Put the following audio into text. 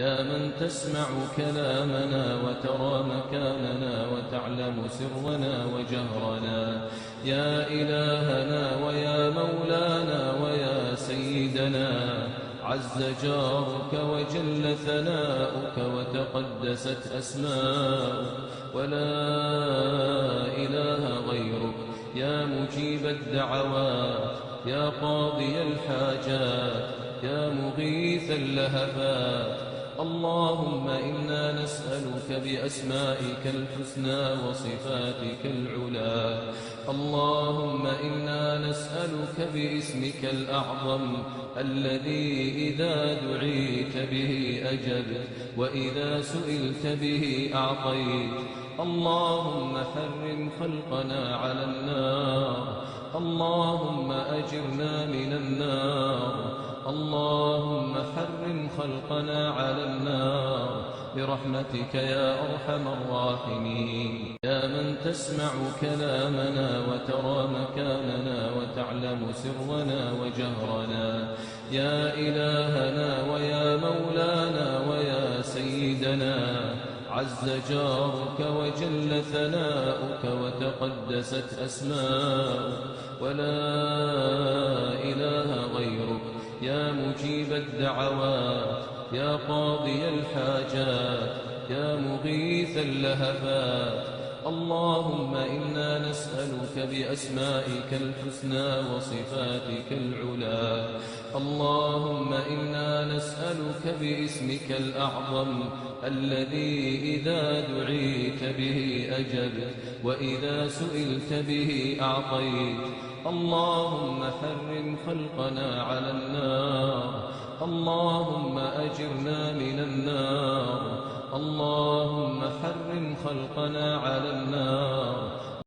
يا من تسمع كلامنا وترى مكاننا وتعلم سرنا وجهرنا، يا إلهنا ويا مولانا ويا سيدنا، عز جارك وجل ثناؤك وتقدست أسماؤك، ولا إله غيرك، يا مجيب الدعوات، يا قاضي الحاجات، يا مغيث اللهفات. اللهم إنا نسألك بأسمائك الحسنى وصفاتك العلى، اللهم إنا نسألك باسمك الأعظم الذي إذا دعيت به أجبت وإذا سئلت به أعطيت. اللهم حرم خلقنا على النار، اللهم أجرنا من النار، اللهم حرم خلقنا على النار برحمتك يا أرحم الراحمين. يا من تسمع كلامنا وترى مكاننا وتعلم سرنا وجهرنا، يا إلهنا ويا مولانا ويا سيدنا، عز جارك وجل ثناؤك وتقدست أسماؤك، ولا إله غيرك، يا مجيب الدعوات، يا قاضي الحاجات، يا مغيث اللهفات. اللهم إنا نسألك بأسمائك الحسنى وصفاتك العلى، اللهم إنا نسألك باسمك الأعظم الذي إذا دعيت به أجبت وإذا سئلت به أعطيت. اللهم حرم خلقنا على النار، اللهم أجرنا من النار، اللهم حرم خلقنا على النار